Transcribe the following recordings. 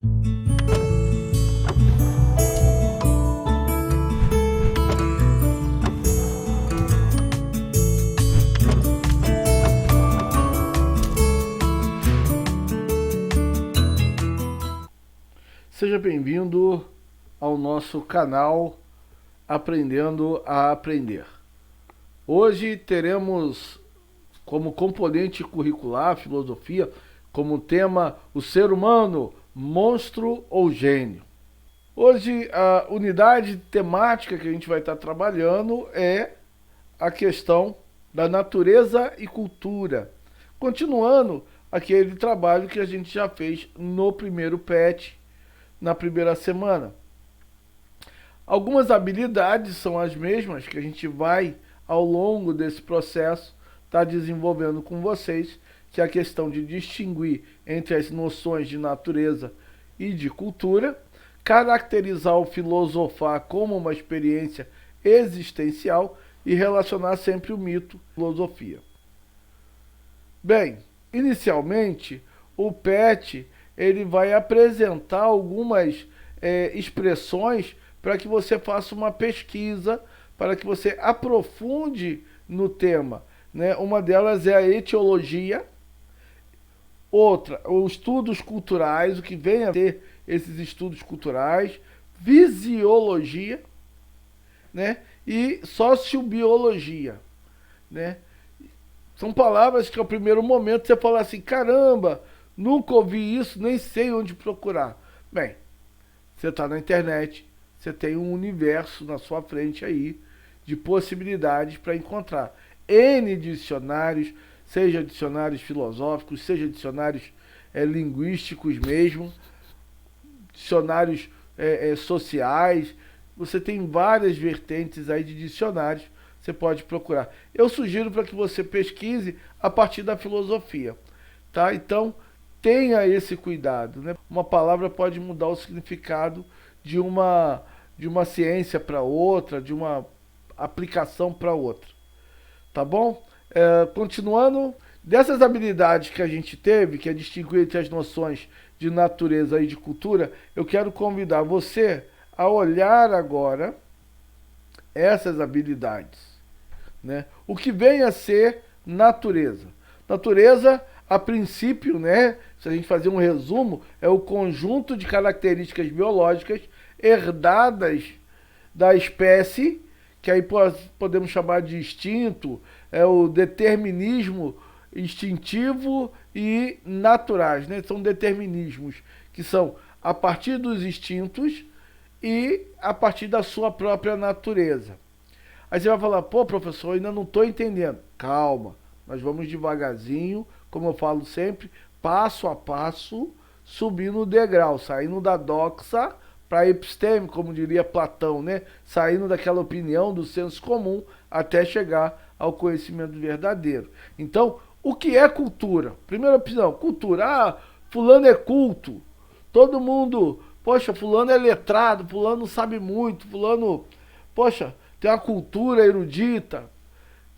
Seja bem-vindo ao nosso canal Aprendendo a Aprender. Hoje teremos como componente curricular, filosofia, como tema o ser humano, monstro ou gênio. Hoje a unidade temática que a gente vai estar trabalhando é a questão da natureza e cultura. Continuando aquele trabalho que a gente já fez no primeiro PET, na primeira semana. Algumas habilidades são as mesmas que a gente vai, ao longo desse processo, estar desenvolvendo com vocês, que é a questão de distinguir entre as noções de natureza e de cultura, caracterizar o filosofar como uma experiência existencial e relacionar sempre o mito à filosofia. Bem, inicialmente, o PET ele vai apresentar algumas expressões para que você faça uma pesquisa, para que você aprofunde no tema, né? Uma delas é a etiologia, outra, os estudos culturais, o que vem a ser esses estudos culturais, fisiologia, né? E sociobiologia, né? São palavras que ao primeiro momento você fala assim, caramba, nunca ouvi isso, nem sei onde procurar. Bem, você está na internet, você tem um universo na sua frente aí de possibilidades para encontrar N dicionários, seja dicionários filosóficos, seja dicionários linguísticos mesmo, dicionários sociais. Você tem várias vertentes aí de dicionários, você pode procurar. Eu sugiro para que você pesquise a partir da filosofia, tá? Então, tenha esse cuidado, né? Uma palavra pode mudar o significado de uma ciência para outra, de uma aplicação para outra. Tá bom? Continuando, dessas habilidades que a gente teve, que é distinguir entre as noções de natureza e de cultura, eu quero convidar você a olhar agora essas habilidades, né? O que vem a ser natureza? Natureza, a princípio, né, se a gente fazer um resumo, é o conjunto de características biológicas herdadas da espécie, que aí podemos chamar de instinto, é o determinismo instintivo e naturais, né? São determinismos que são a partir dos instintos e a partir da sua própria natureza. Aí você vai falar, pô, professor, eu ainda não estou entendendo. Calma, nós vamos devagarzinho, como eu falo sempre, passo a passo, subindo o degrau, saindo da doxa para a episteme, como diria Platão, né? Saindo daquela opinião do senso comum até chegar ao conhecimento verdadeiro. Então, o que é cultura? Primeira opção, cultura. Ah, fulano é culto. Todo mundo, poxa, fulano é letrado, fulano sabe muito, fulano, poxa, tem uma cultura erudita.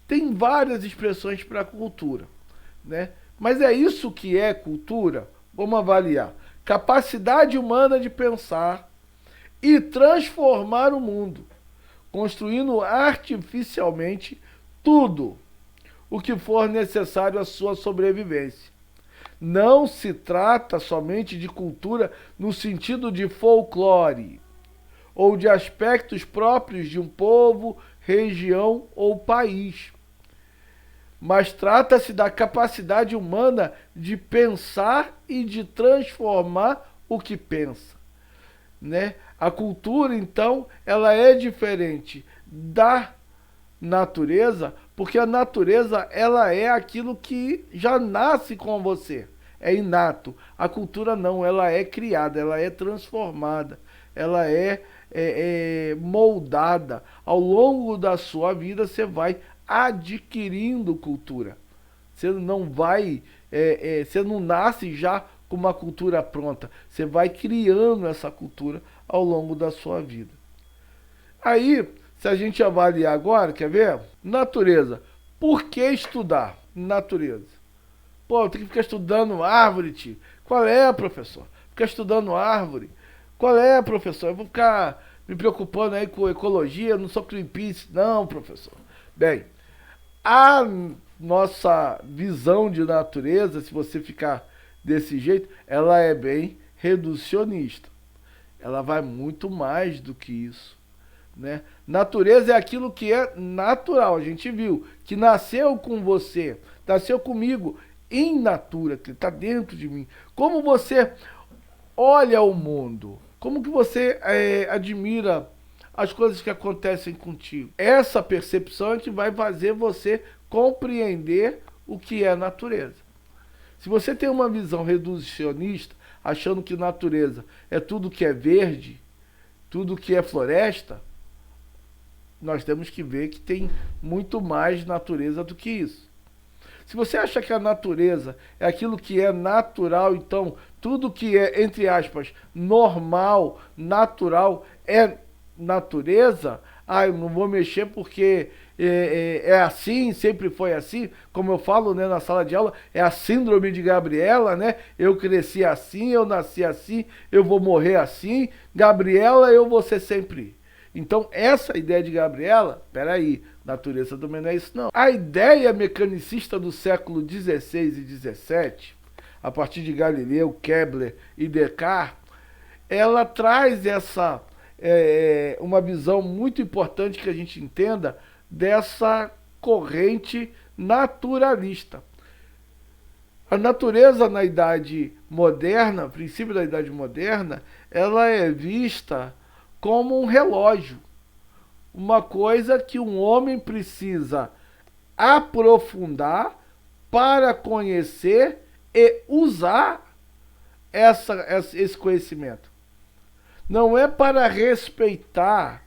Tem várias expressões para cultura, né? Mas é isso que é cultura? Vamos avaliar. Capacidade humana de pensar e transformar o mundo, construindo artificialmente tudo o que for necessário à sua sobrevivência. Não se trata somente de cultura no sentido de folclore, ou de aspectos próprios de um povo, região ou país. Mas trata-se da capacidade humana de pensar e de transformar o que pensa, né? A cultura, então, ela é diferente da natureza, porque a natureza, ela é aquilo que já nasce com você, é inato. A cultura não, ela é criada, ela é transformada, ela é moldada. Ao longo da sua vida, você vai adquirindo cultura. Você não vai, você não nasce já com uma cultura pronta. Você vai criando essa cultura ao longo da sua vida. Aí, se a gente avaliar agora, quer ver? Natureza. Por que estudar natureza? Pô, tem que ficar estudando árvore, tio. Qual é, professor? ficar estudando árvore. Qual é, professor? Eu vou ficar me preocupando aí com ecologia, eu não sou Greenpeace. Não, professor. Bem, a nossa visão de natureza, se você ficar desse jeito, ela é bem reducionista. Ela vai muito mais do que isso, né? Natureza é aquilo que é natural. A gente viu que nasceu com você, nasceu comigo, in natura, que está dentro de mim. Como você olha o mundo, como que você admira as coisas que acontecem contigo. Essa percepção é que vai fazer você compreender o que é natureza. Se você tem uma visão reducionista, achando que natureza é tudo que é verde, tudo que é floresta, nós temos que ver que tem muito mais natureza do que isso. Se você acha que a natureza é aquilo que é natural, então tudo que é, entre aspas, normal, natural, é natureza, eu não vou mexer porque é assim, sempre foi assim, como eu falo, né, na sala de aula, é a síndrome de Gabriela, né? Eu cresci assim, eu nasci assim, eu vou morrer assim, Gabriela, eu vou ser sempre. Então, essa ideia de Gabriela, peraí, natureza também não é isso não. A ideia mecanicista do século XVI e XVII, a partir de Galileu, Kepler e Descartes, ela traz uma visão muito importante que a gente entenda dessa corrente naturalista. A natureza na Idade Moderna, princípio da Idade Moderna, ela é vista como um relógio, uma coisa que um homem precisa aprofundar para conhecer e usar esse conhecimento. Não é para respeitar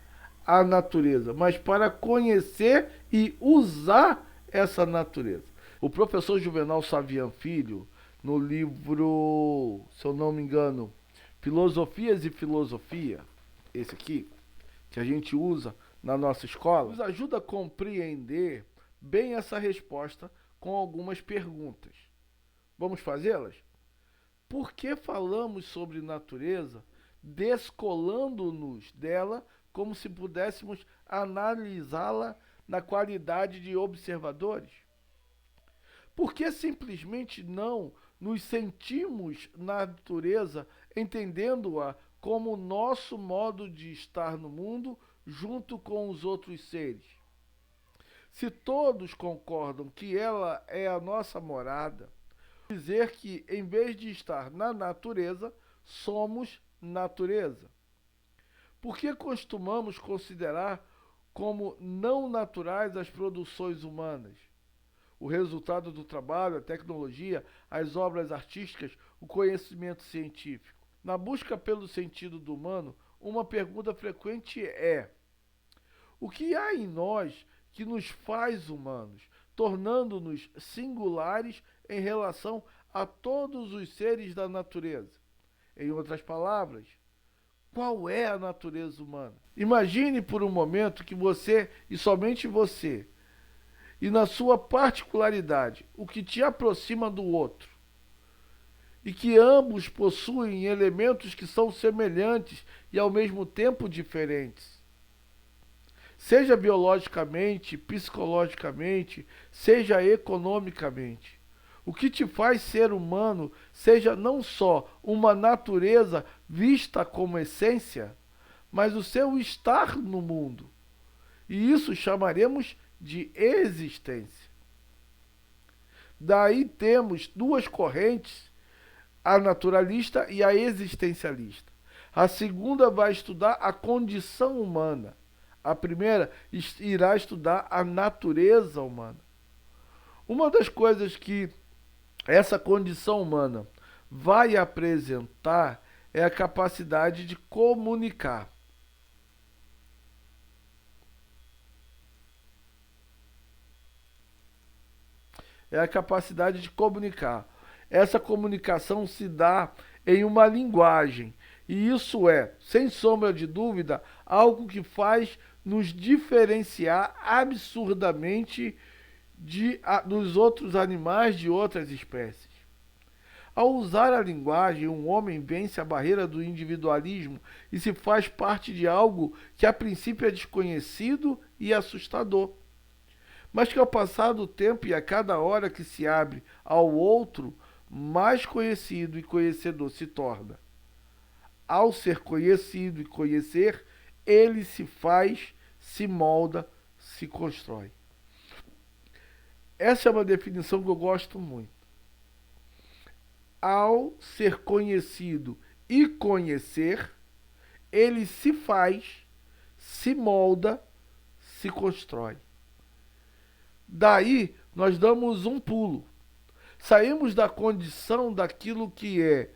a natureza, mas para conhecer e usar essa natureza. O professor Juvenal Savian Filho, no livro, se eu não me engano, Filosofias e Filosofia, esse aqui, que a gente usa na nossa escola, nos ajuda a compreender bem essa resposta com algumas perguntas. Vamos fazê-las? Por que falamos sobre natureza descolando-nos dela como se pudéssemos analisá-la na qualidade de observadores? Por que simplesmente não nos sentimos na natureza, entendendo-a como nosso modo de estar no mundo junto com os outros seres? Se todos concordam que ela é a nossa morada, dizer que em vez de estar na natureza, somos natureza. Por que costumamos considerar como não naturais as produções humanas? O resultado do trabalho, a tecnologia, as obras artísticas, o conhecimento científico. Na busca pelo sentido do humano, uma pergunta frequente é: o que há em nós que nos faz humanos, tornando-nos singulares em relação a todos os seres da natureza? Em outras palavras, qual é a natureza humana? Imagine por um momento que você, e somente você, e na sua particularidade, o que te aproxima do outro, e que ambos possuem elementos que são semelhantes e ao mesmo tempo diferentes. Seja biologicamente, psicologicamente, seja economicamente. O que te faz ser humano seja não só uma natureza vista como essência, mas o seu estar no mundo. E isso chamaremos de existência. Daí temos duas correntes, a naturalista e a existencialista. A segunda vai estudar a condição humana. A primeira irá estudar a natureza humana. Uma das coisas que essa condição humana vai apresentar é a capacidade de comunicar. É a capacidade de comunicar. Essa comunicação se dá em uma linguagem. E isso é, sem sombra de dúvida, algo que faz nos diferenciar absurdamente dos outros animais de outras espécies. Ao usar a linguagem, um homem vence a barreira do individualismo e se faz parte de algo que a princípio é desconhecido e assustador, mas que ao passar do tempo e a cada hora que se abre ao outro, mais conhecido e conhecedor se torna. Ao ser conhecido e conhecer, ele se faz, se molda, se constrói. Essa é uma definição que eu gosto muito. Ao ser conhecido e conhecer, ele se faz, se molda, se constrói. Daí nós damos um pulo. Saímos da condição daquilo que é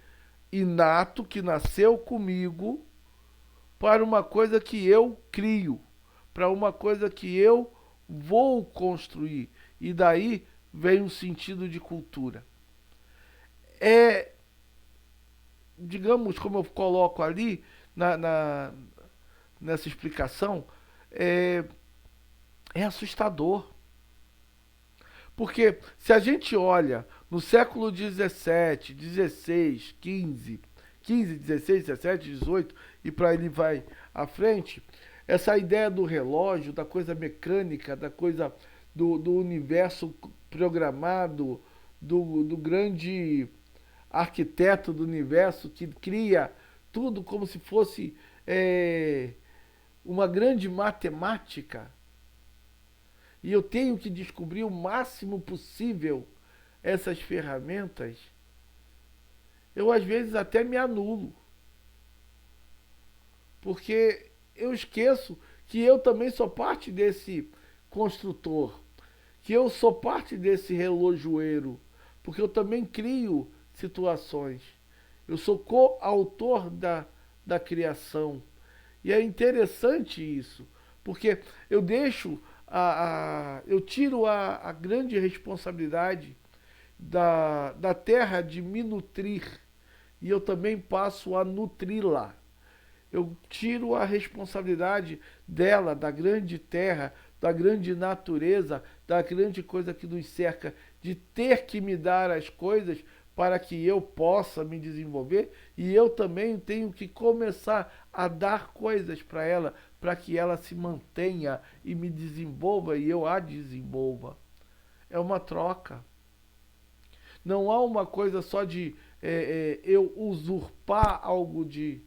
inato, que nasceu comigo, para uma coisa que eu crio, para uma coisa que eu vou construir. E daí vem um sentido de cultura. É, digamos, como eu coloco ali nessa explicação, é, é assustador. Porque se a gente olha no século 17, 16, 15, 16, 17, 18 e para ele vai à frente, essa ideia do relógio, da coisa mecânica, da coisa do universo programado, do grande arquiteto do universo que cria tudo como se fosse uma grande matemática. E eu tenho que descobrir o máximo possível essas ferramentas. Eu às vezes até me anulo. Porque eu esqueço que eu também sou parte desse construtor, que eu sou parte desse relojoeiro, porque eu também crio situações. Eu sou coautor da criação. E é interessante isso, porque eu deixo eu tiro a grande responsabilidade da terra de me nutrir e eu também passo a nutri-la. Eu tiro a responsabilidade dela, da grande terra, da grande natureza, da grande coisa que nos cerca, de ter que me dar as coisas para que eu possa me desenvolver, e eu também tenho que começar a dar coisas para ela, para que ela se mantenha e me desenvolva e eu a desenvolva. É uma troca. Não há uma coisa só de eu usurpar algo de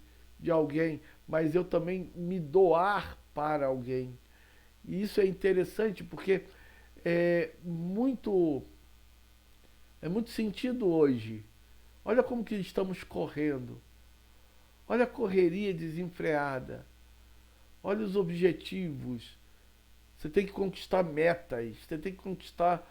alguém, mas eu também me doar para alguém. E isso é interessante porque muito é muito sentido hoje. Olha como que estamos correndo. Olha a correria desenfreada. Olha os objetivos. Você tem que conquistar metas. Você tem que conquistar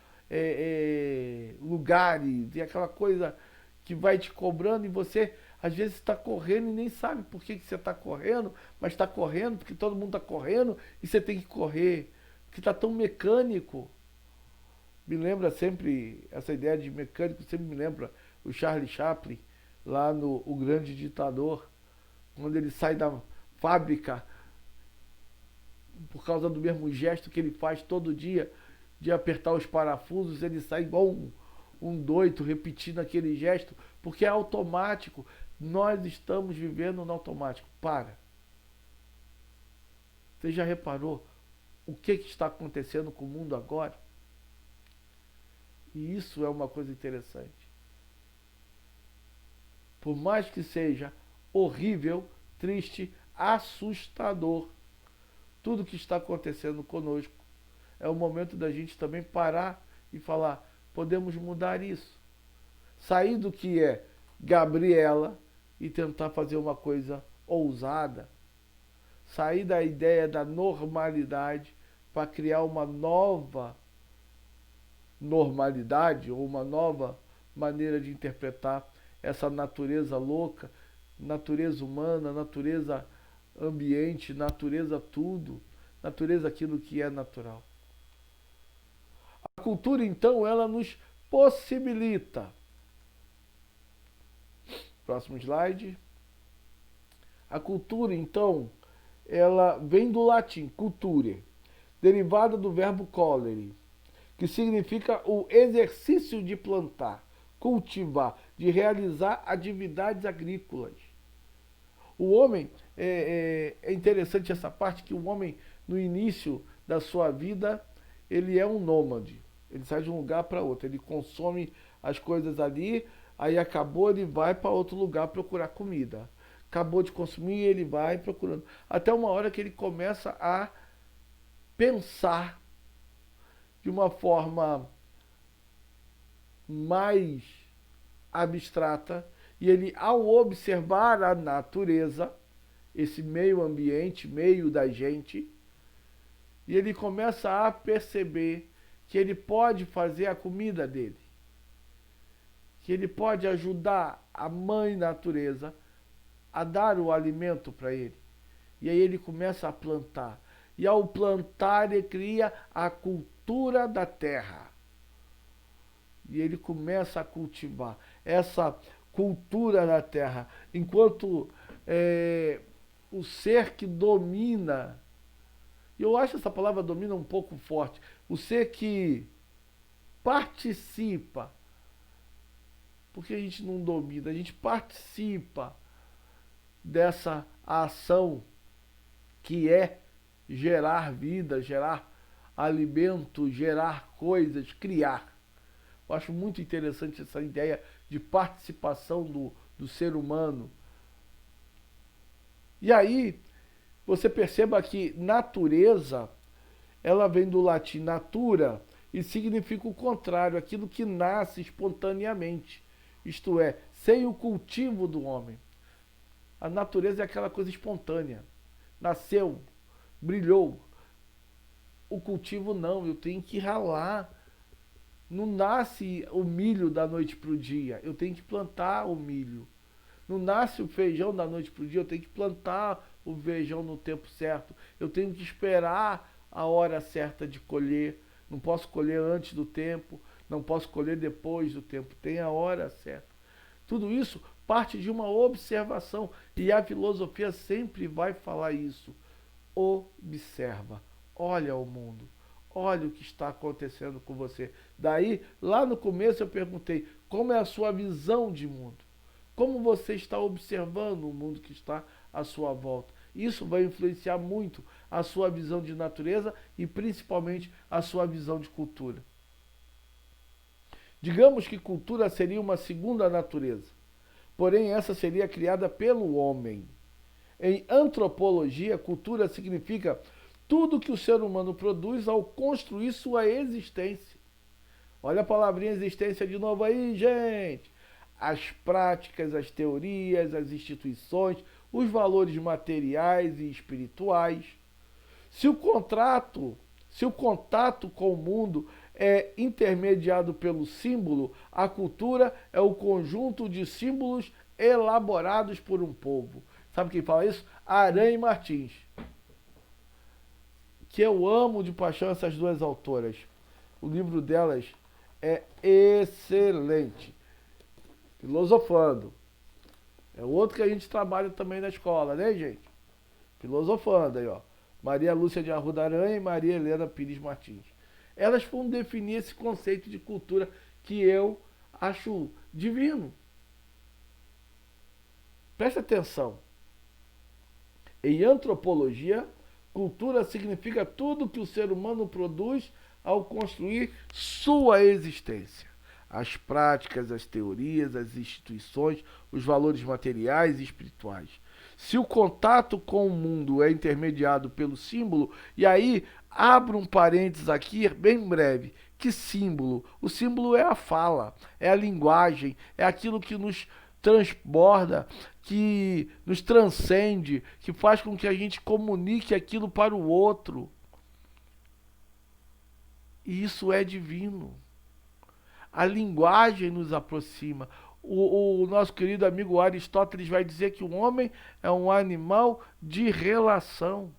lugares. E aquela coisa que vai te cobrando e você às vezes está correndo e nem sabe por que você está correndo, mas está correndo porque todo mundo está correndo e você tem que correr. Porque está tão mecânico. Me lembra sempre, essa ideia de mecânico, sempre me lembra o Charlie Chaplin, lá no O Grande Ditador, quando ele sai da fábrica, por causa do mesmo gesto que ele faz todo dia, de apertar os parafusos, ele sai igual um doido, repetindo aquele gesto, porque é automático. Nós estamos vivendo no automático. Para. Você já reparou o que está acontecendo com o mundo agora? E isso é uma coisa interessante. Por mais que seja horrível, triste, assustador, tudo que está acontecendo conosco, é o momento da gente também parar e falar, podemos mudar isso. Sair do que é Gabriela e tentar fazer uma coisa ousada. Sair da ideia da normalidade para criar uma nova normalidade ou uma nova maneira de interpretar essa natureza louca, natureza humana, natureza ambiente, natureza tudo, natureza aquilo que é natural. A cultura, então, ela nos possibilita. Próximo slide. A cultura, então, ela vem do latim, culture, derivada do verbo colere, que significa o exercício de plantar, cultivar, de realizar atividades agrícolas. O homem, é interessante essa parte que o homem, no início da sua vida, ele é um nômade. Ele sai de um lugar para outro, ele consome as coisas ali, aí acabou, ele vai para outro lugar procurar comida. Acabou de consumir, ele vai procurando. Até uma hora que ele começa a pensar de uma forma mais abstrata, e ele, ao observar a natureza, esse meio ambiente, meio da gente, e ele começa a perceber que ele pode fazer a comida dele, que ele pode ajudar a mãe natureza a dar o alimento para ele. E aí ele começa a plantar. E ao plantar, ele cria a cultura da terra. E ele começa a cultivar essa cultura da terra. Enquanto o ser que domina, e eu acho essa palavra domina um pouco forte, o ser que participa, porque a gente não domina, a gente participa dessa ação que é gerar vida, gerar alimento, gerar coisas, criar. Eu acho muito interessante essa ideia de participação do ser humano. E aí, você perceba que natureza, ela vem do latim natura e significa o contrário, aquilo que nasce espontaneamente. Isto é, sem o cultivo do homem. A natureza é aquela coisa espontânea. Nasceu, brilhou. O cultivo não, eu tenho que ralar. Não nasce o milho da noite para o dia, eu tenho que plantar o milho. Não nasce o feijão da noite para o dia, eu tenho que plantar o feijão no tempo certo. Eu tenho que esperar a hora certa de colher. Não posso colher antes do tempo, não posso colher depois do tempo. Tem a hora certa. Tudo isso parte de uma observação. E a filosofia sempre vai falar isso. Observa, olha o mundo. Olha o que está acontecendo com você. Daí, lá no começo eu perguntei, como é a sua visão de mundo? Como você está observando o mundo que está à sua volta? Isso vai influenciar muito a sua visão de natureza e principalmente a sua visão de cultura. Digamos que cultura seria uma segunda natureza, porém essa seria criada pelo homem. Em antropologia, cultura significa tudo que o ser humano produz ao construir sua existência. Olha a palavrinha existência de novo aí, gente. As práticas, as teorias, as instituições, os valores materiais e espirituais. Se o contato com o mundo é intermediado pelo símbolo, a cultura é o conjunto de símbolos elaborados por um povo. Sabe quem fala isso? Aranha Martins. Que eu amo de paixão essas duas autoras. O livro delas é excelente. Filosofando. É outro que a gente trabalha também na escola, né, gente? Filosofando aí, ó. Maria Lúcia de Arruda Aranha e Maria Helena Pires Martins. Elas foram definir esse conceito de cultura que eu acho divino. Presta atenção. Em antropologia, cultura significa tudo que o ser humano produz ao construir sua existência. As práticas, as teorias, as instituições, os valores materiais e espirituais. Se o contato com o mundo é intermediado pelo símbolo, e aí abro um parênteses aqui bem breve. Que símbolo? O símbolo é a fala, é a linguagem, é aquilo que nos transborda, que nos transcende, que faz com que a gente comunique aquilo para o outro. E isso é divino. A linguagem nos aproxima. O nosso querido amigo Aristóteles vai dizer que o homem é um animal de relação.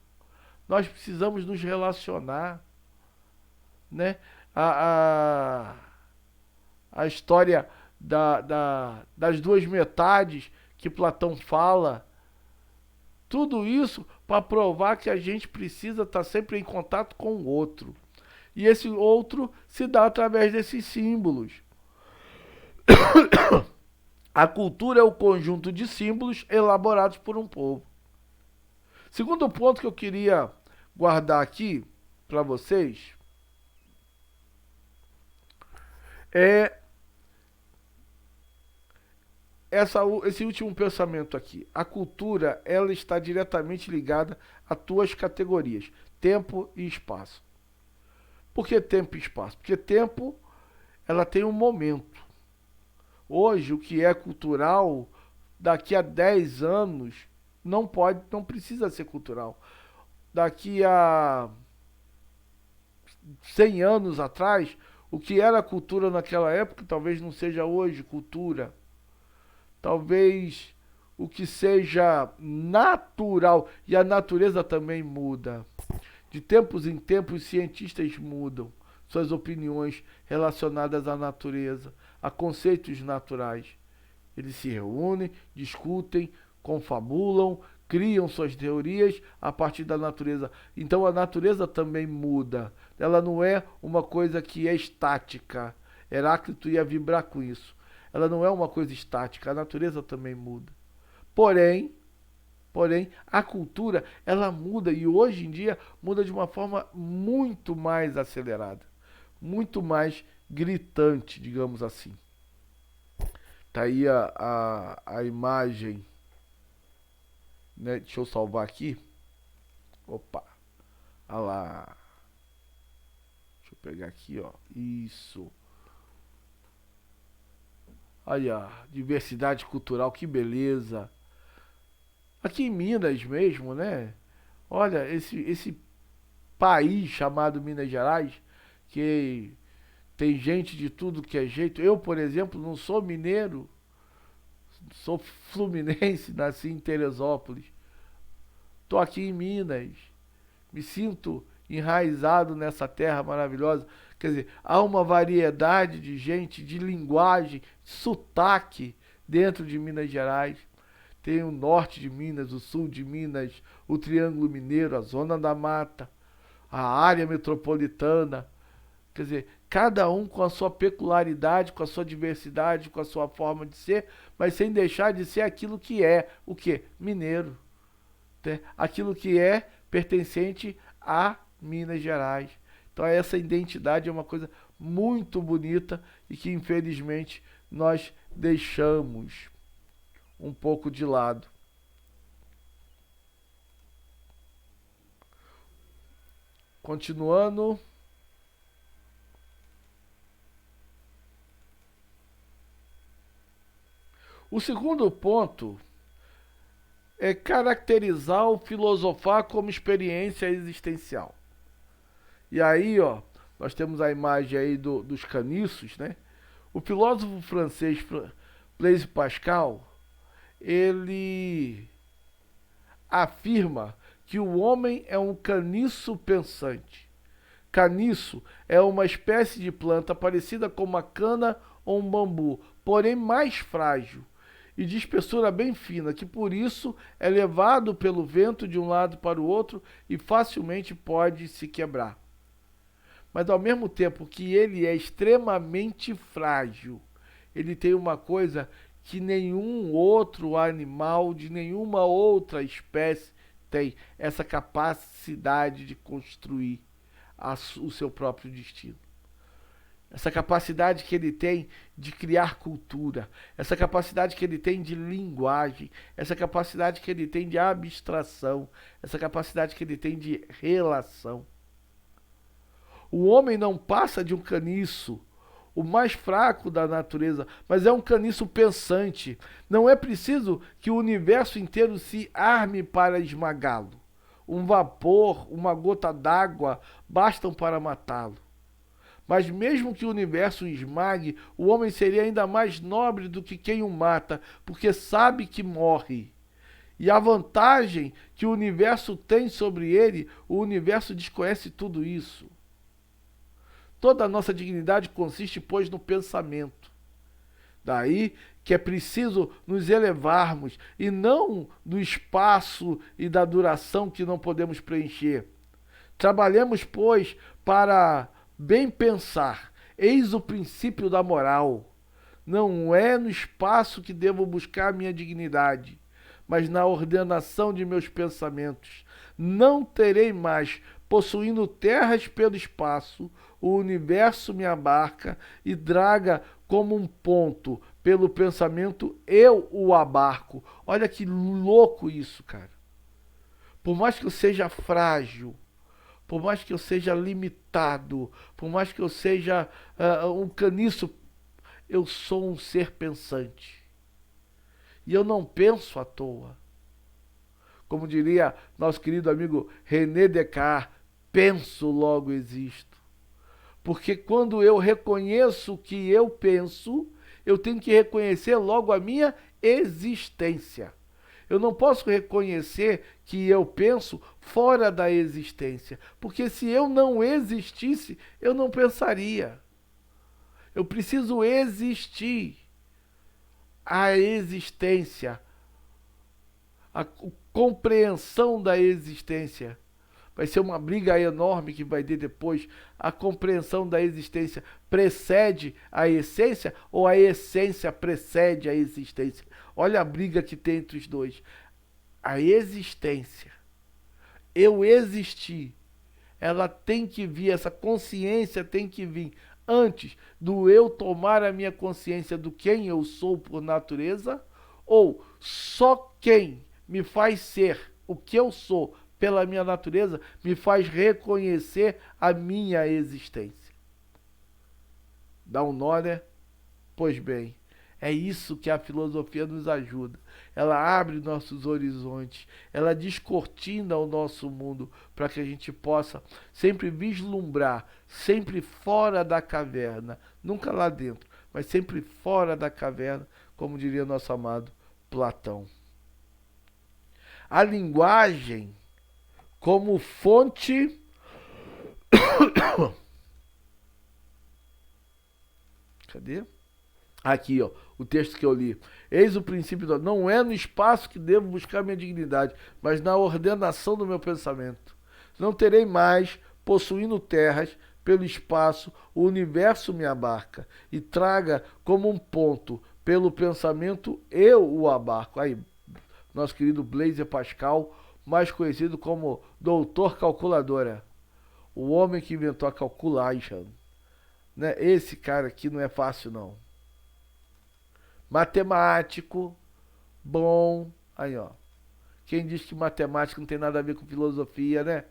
Nós precisamos nos relacionar, né? A história das duas metades que Platão fala, tudo isso para provar que a gente precisa estar sempre em contato com o outro. E esse outro se dá através desses símbolos. A cultura é o conjunto de símbolos elaborados por um povo. Segundo ponto que eu queria guardar aqui para vocês é esse último pensamento aqui. A cultura, ela está diretamente ligada a duas categorias, tempo e espaço. Por que tempo e espaço? Porque tempo, ela tem um momento. Hoje, o que é cultural, daqui a 10 anos, não precisa ser cultural. Daqui a 100 anos atrás, o que era cultura naquela época, talvez não seja hoje cultura. Talvez o que seja natural, e a natureza também muda. De tempos em tempos, os cientistas mudam suas opiniões relacionadas à natureza, a conceitos naturais. Eles se reúnem, discutem, confabulam, criam suas teorias a partir da natureza. Então a natureza também muda. Ela não é uma coisa que é estática. Heráclito ia vibrar com isso. Ela não é uma coisa estática, a natureza também muda. Porém, a cultura, ela muda e hoje em dia muda de uma forma muito mais acelerada, muito mais gritante, digamos assim. Tá aí a imagem, né? Deixa eu salvar aqui. Opa, olha lá. Deixa eu pegar aqui, ó. Isso. Olha, diversidade cultural, que beleza. Aqui em Minas mesmo, né? Olha, esse país chamado Minas Gerais, que tem gente de tudo que é jeito. Eu, por exemplo, não sou mineiro, sou fluminense, nasci em Teresópolis. Tô aqui em Minas, me sinto enraizado nessa terra maravilhosa. Quer dizer, há uma variedade de gente, de linguagem, sotaque dentro de Minas Gerais. Tem o norte de Minas, o sul de Minas, o Triângulo Mineiro, a Zona da Mata, a área metropolitana. Quer dizer, cada um com a sua peculiaridade, com a sua diversidade, com a sua forma de ser, mas sem deixar de ser aquilo que é, o quê? Mineiro. Né? Aquilo que é pertencente a Minas Gerais. Então essa identidade é uma coisa muito bonita e que infelizmente nós deixamos um pouco de lado. Continuando. O segundo ponto é caracterizar o filosofar como experiência existencial. E aí, ó, nós temos a imagem aí dos caniços, né? O filósofo francês Blaise Pascal, ele afirma que o homem é um caniço pensante. Caniço é uma espécie de planta parecida com uma cana ou um bambu, porém mais frágil e de espessura bem fina, que por isso é levado pelo vento de um lado para o outro e facilmente pode se quebrar. Mas ao mesmo tempo que ele é extremamente frágil, ele tem uma coisa que nenhum outro animal de nenhuma outra espécie tem, essa capacidade de construir o seu próprio destino. Essa capacidade que ele tem de criar cultura, essa capacidade que ele tem de linguagem, essa capacidade que ele tem de abstração, essa capacidade que ele tem de relação. O homem não passa de um caniço, o mais fraco da natureza, mas é um caniço pensante. Não é preciso que o universo inteiro se arme para esmagá-lo. Um vapor, uma gota d'água bastam para matá-lo. Mas mesmo que o universo o esmague, o homem seria ainda mais nobre do que quem o mata, porque sabe que morre. E a vantagem que o universo tem sobre ele, o universo desconhece tudo isso. Toda a nossa dignidade consiste, pois, no pensamento. Daí que é preciso nos elevarmos, e não do espaço e da duração que não podemos preencher. Trabalhemos, pois, para bem pensar. Eis o princípio da moral. Não é no espaço que devo buscar minha dignidade, mas na ordenação de meus pensamentos. Não terei mais, possuindo terras pelo espaço, o universo me abarca e draga como um ponto. Pelo pensamento, eu o abarco. Olha que louco isso, cara. Por mais que eu seja frágil, por mais que eu seja limitado, por mais que eu seja um caniço, eu sou um ser pensante. E eu não penso à toa. Como diria nosso querido amigo René Descartes, penso, logo existo. Porque quando eu reconheço que eu penso, eu tenho que reconhecer logo a minha existência. Eu não posso reconhecer que eu penso fora da existência. Porque se eu não existisse, eu não pensaria. Eu preciso existir. A existência, a compreensão da existência. Vai ser uma briga enorme que vai ter depois. A compreensão da existência precede a essência ou a essência precede a existência? Olha a briga que tem entre os dois. A existência, eu existir, ela tem que vir, essa consciência tem que vir antes do eu tomar a minha consciência do quem eu sou por natureza, ou só quem me faz ser o que eu sou pela minha natureza me faz reconhecer a minha existência. Dá um nó, né? Pois bem, é isso que a filosofia nos ajuda. Ela abre nossos horizontes, ela descortina o nosso mundo para que a gente possa sempre vislumbrar, sempre fora da caverna, nunca lá dentro, mas sempre fora da caverna, como diria nosso amado Platão. A linguagem como fonte cadê? Aqui, ó, o texto que eu li. Eis o princípio não é no espaço que devo buscar minha dignidade, mas na ordenação do meu pensamento. Não terei mais, possuindo terras, pelo espaço, o universo me abarca e traga como um ponto, pelo pensamento, eu o abarco. Aí, nosso querido Blaise Pascal, mais conhecido como Doutor Calculadora, o homem que inventou a calculation. Né? Esse cara aqui não é fácil, não. Matemático, bom. Aí, ó. Quem diz que matemática não tem nada a ver com filosofia, né?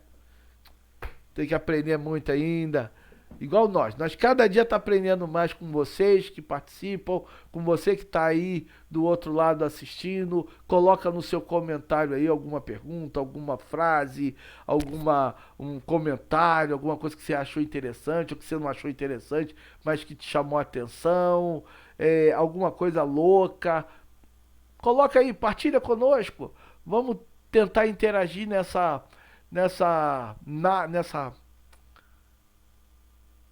Tem que aprender muito ainda. Igual nós. Nós cada dia tá aprendendo mais com vocês que participam, com você que está aí do outro lado assistindo. Coloca no seu comentário aí alguma pergunta, alguma frase, um comentário, alguma coisa que você achou interessante ou que você não achou interessante, mas que te chamou a atenção, alguma coisa louca. Coloca aí, partilha conosco. Vamos tentar interagir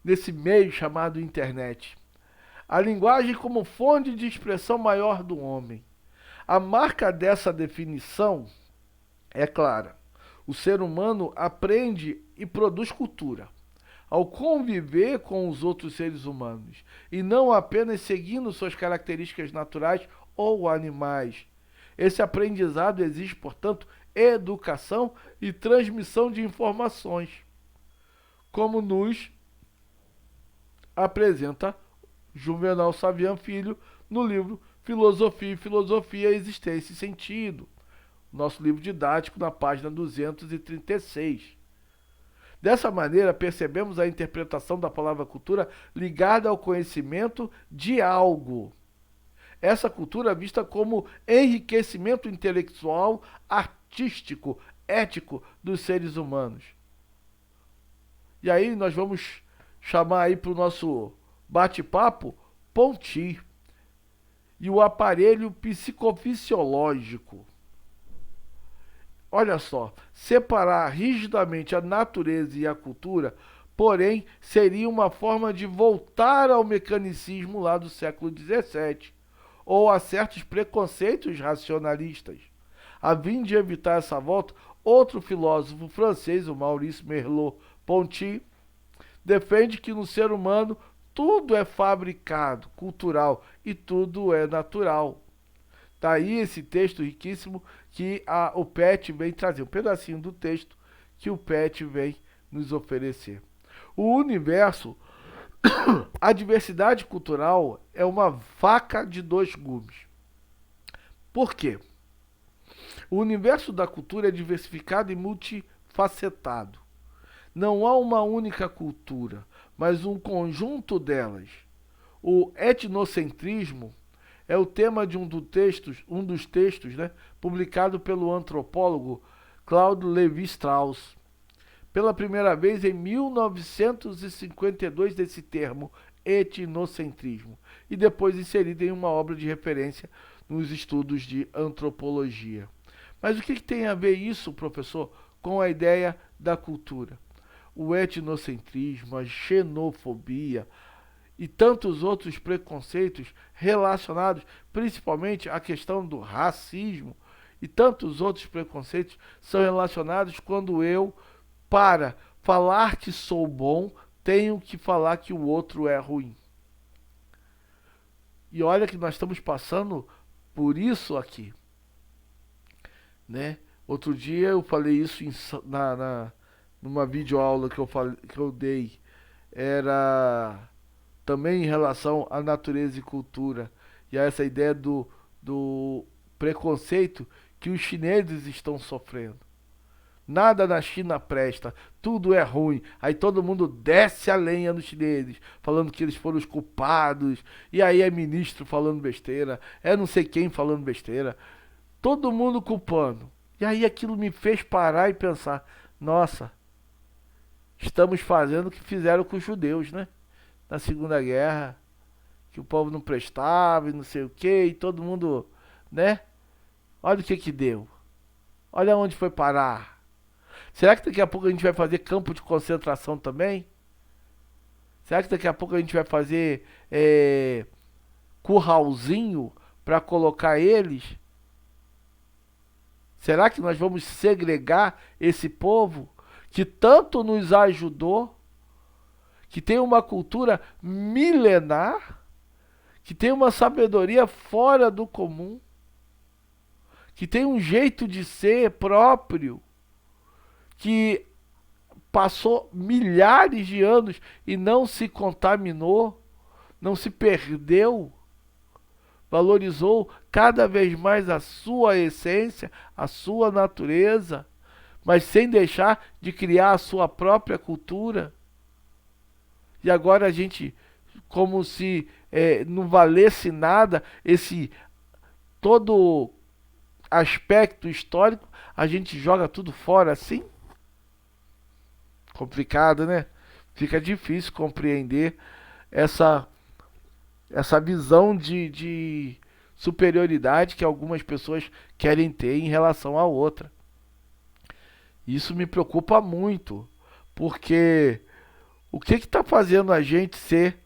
nesse meio chamado internet. A linguagem como fonte de expressão maior do homem. A marca dessa definição é clara. O ser humano aprende e produz cultura ao conviver com os outros seres humanos, e não apenas seguindo suas características naturais ou animais. Esse aprendizado exige, portanto, educação e transmissão de informações, como nos apresenta Juvenal Savian Filho no livro Filosofia, Existência e Sentido, nosso livro didático, na página 236. Dessa maneira, percebemos a interpretação da palavra cultura ligada ao conhecimento de algo. Essa cultura é vista como enriquecimento intelectual, artístico, ético dos seres humanos. E aí nós vamos chamar aí para o nosso bate-papo Ponty e o aparelho psicofisiológico. Olha só, separar rigidamente a natureza e a cultura, porém, seria uma forma de voltar ao mecanicismo lá do século XVII, ou a certos preconceitos racionalistas. A fim de evitar essa volta, outro filósofo francês, o Maurice Merleau-Ponty, defende que no ser humano tudo é fabricado, cultural, e tudo é natural. Daí esse texto riquíssimo que o Pet vem trazer, um pedacinho do texto que o Pet vem nos oferecer. O universo, a diversidade cultural é uma faca de dois gumes. Por quê? O universo da cultura é diversificado e multifacetado. Não há uma única cultura, mas um conjunto delas. O etnocentrismo é o tema de um dos textos, né, publicado pelo antropólogo Claude Lévi-Strauss. Pela primeira vez em 1952 desse termo, etnocentrismo, e depois inserido em uma obra de referência nos estudos de antropologia. Mas o que tem a ver isso, professor, com a ideia da cultura? O etnocentrismo, a xenofobia e tantos outros preconceitos relacionados principalmente à questão do racismo e tantos outros preconceitos são relacionados quando eu, para falar que sou bom, tenho que falar que o outro é ruim. E olha que nós estamos passando por isso aqui, né? Outro dia eu falei isso numa videoaula que eu dei. Era também em relação à natureza e cultura. E a essa ideia do preconceito que os chineses estão sofrendo. Nada na China presta, tudo é ruim. Aí todo mundo desce a lenha nos chineses, falando que eles foram os culpados. E aí é ministro falando besteira, é não sei quem falando besteira. Todo mundo culpando. E aí aquilo me fez parar e pensar, nossa, estamos fazendo o que fizeram com os judeus, né? Na Segunda Guerra, que o povo não prestava e não sei o que, e todo mundo, né? Olha o que deu. Olha onde foi parar. Será que daqui a pouco a gente vai fazer campo de concentração também? Será que daqui a pouco a gente vai fazer curralzinho para colocar eles? Será que nós vamos segregar esse povo que tanto nos ajudou, que tem uma cultura milenar, que tem uma sabedoria fora do comum, que tem um jeito de ser próprio, que passou milhares de anos e não se contaminou, não se perdeu, valorizou cada vez mais a sua essência, a sua natureza, mas sem deixar de criar a sua própria cultura. E agora a gente, como se não valesse nada esse todo aspecto histórico, a gente joga tudo fora assim? Complicado, né? Fica difícil compreender essa visão de superioridade que algumas pessoas querem ter em relação à outra. Isso me preocupa muito, porque o que está fazendo a gente ser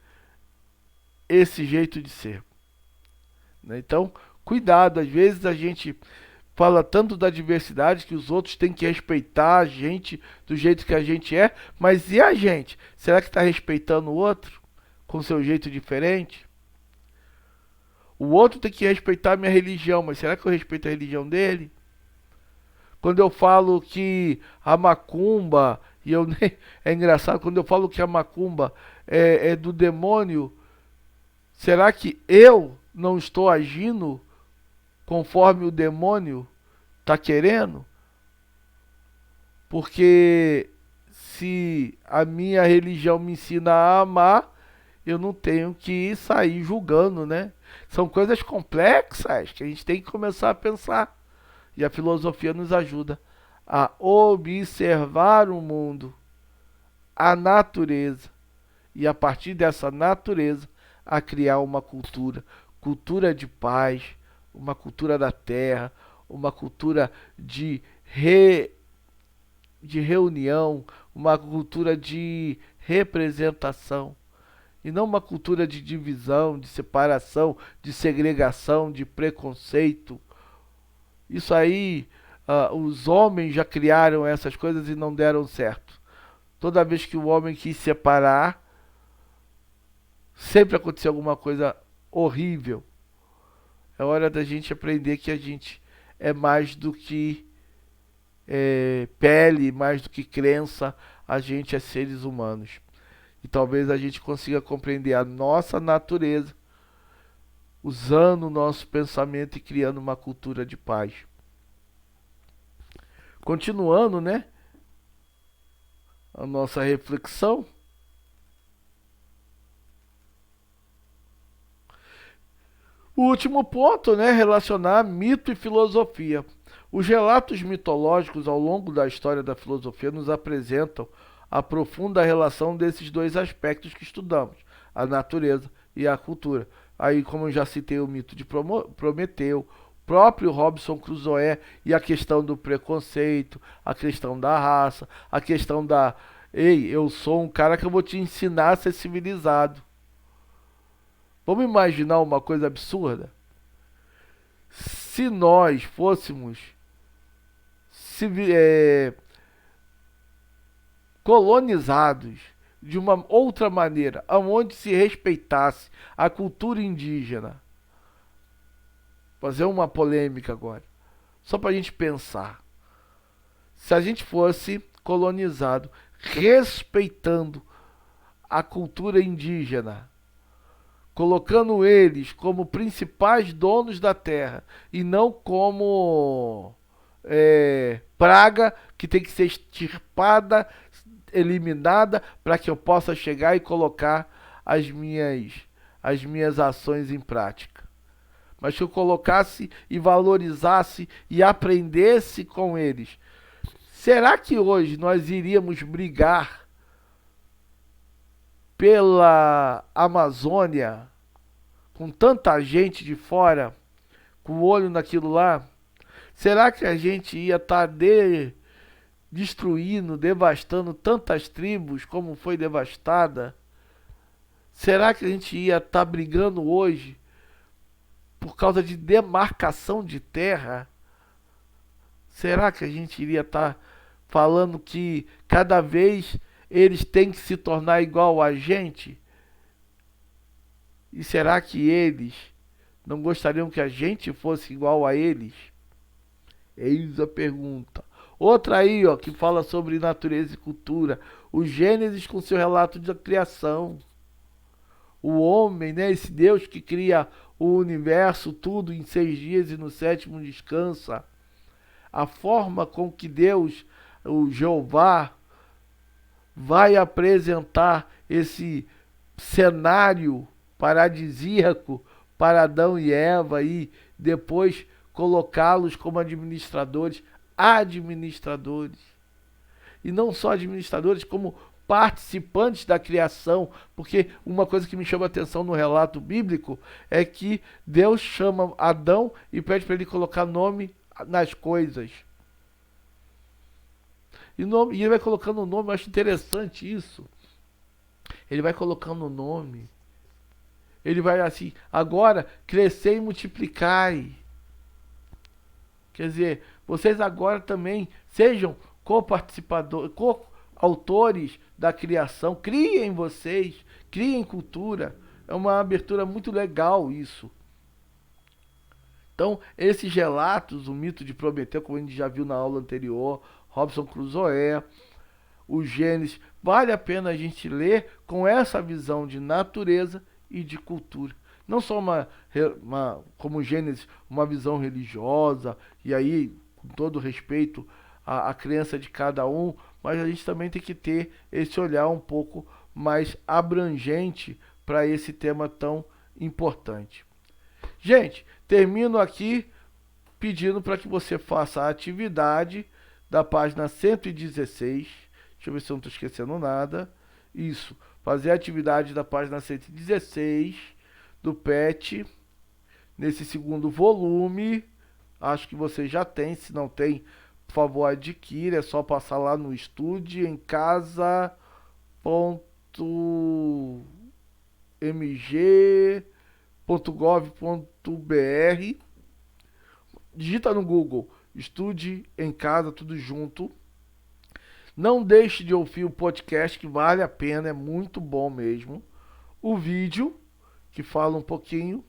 esse jeito de ser? Né? Então, cuidado, às vezes a gente fala tanto da diversidade que os outros têm que respeitar a gente do jeito que a gente é, mas e a gente? Será que está respeitando o outro com seu jeito diferente? O outro tem que respeitar a minha religião, mas será que eu respeito a religião dele? Quando eu falo que a macumba, e eu nem, é engraçado, quando eu falo que a macumba é do demônio, será que eu não estou agindo conforme o demônio está querendo? Porque se a minha religião me ensina a amar, eu não tenho que sair julgando, né? São coisas complexas que a gente tem que começar a pensar. E a filosofia nos ajuda a observar o mundo, a natureza, e a partir dessa natureza a criar uma cultura, cultura de paz, uma cultura da terra, uma cultura de reunião, uma cultura de representação, e não uma cultura de divisão, de separação, de segregação, de preconceito. Isso aí, os homens já criaram essas coisas e não deram certo. Toda vez que o homem quis separar, Sempre aconteceu alguma coisa horrível. É hora da gente aprender que a gente é mais do que pele, mais do que crença, a gente é seres humanos. E talvez a gente consiga compreender a nossa natureza usando o nosso pensamento e criando uma cultura de paz. Continuando, né, a nossa reflexão, o último ponto, né, relacionar mito e filosofia. Os relatos mitológicos ao longo da história da filosofia nos apresentam a profunda relação desses dois aspectos que estudamos, a natureza e a cultura. Aí, como eu já citei o mito de Prometeu, próprio Robinson Crusoe e a questão do preconceito, a questão da raça, a questão da ei, eu sou um cara que eu vou te ensinar a ser civilizado. Vamos imaginar uma coisa absurda? Se nós fôssemos colonizados de uma outra maneira, onde se respeitasse a cultura indígena, fazer uma polêmica agora, só para a gente pensar. Se a gente fosse colonizado respeitando a cultura indígena, colocando eles como principais donos da terra e não como praga que tem que ser extirpada, eliminada, para que eu possa chegar e colocar as minhas ações em prática. Mas que eu colocasse e valorizasse e aprendesse com eles. Será que hoje nós iríamos brigar pela Amazônia com tanta gente de fora, com o olho naquilo lá? Será que a gente ia estar destruindo, devastando tantas tribos como foi devastada? Será que a gente ia estar brigando hoje por causa de demarcação de terra? Será que a gente iria estar falando que cada vez eles têm que se tornar igual a gente? E será que eles não gostariam que a gente fosse igual a eles? Eis a pergunta. Outra aí, ó, que fala sobre natureza e cultura. O Gênesis com seu relato da criação. O homem, né, esse Deus que cria o universo, tudo em 6 dias e no sétimo descansa. A forma com que Deus, o Jeová, vai apresentar esse cenário paradisíaco para Adão e Eva e depois colocá-los como administradores. E não só administradores, como participantes da criação, porque uma coisa que me chama a atenção no relato bíblico é que Deus chama Adão e pede para ele colocar nome nas coisas. E ele vai colocando o nome, eu acho interessante isso. Ele vai colocando o nome. Ele vai assim, agora crescer e multiplicai. Quer dizer, vocês agora também sejam co-participadores, co-autores da criação. Criem vocês, criem cultura. É uma abertura muito legal isso. Então, esses relatos, o mito de Prometeu, como a gente já viu na aula anterior, Robinson Crusoe, o Gênesis, vale a pena a gente ler com essa visão de natureza e de cultura. Não só como Gênesis, uma visão religiosa, e aí, com todo respeito à crença de cada um, mas a gente também tem que ter esse olhar um pouco mais abrangente para esse tema tão importante. Gente, termino aqui pedindo para que você faça a atividade da página 116. Deixa eu ver se eu não estou esquecendo nada. Isso, fazer a atividade da página 116 do PET, nesse segundo volume. Acho que você já tem, se não tem, por favor, adquira. É só passar lá no estudeemcasa.mg.gov.br. Digita no Google, Estude em Casa, tudo junto. Não deixe de ouvir o podcast, que vale a pena, é muito bom mesmo. o vídeo, que fala um pouquinho,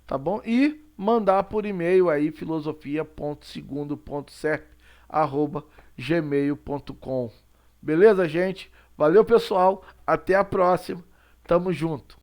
tá bom? E mandar por e-mail aí filosofia.segundo.serp@gmail.com. Beleza, gente? Valeu, pessoal. Até a próxima. Tamo junto.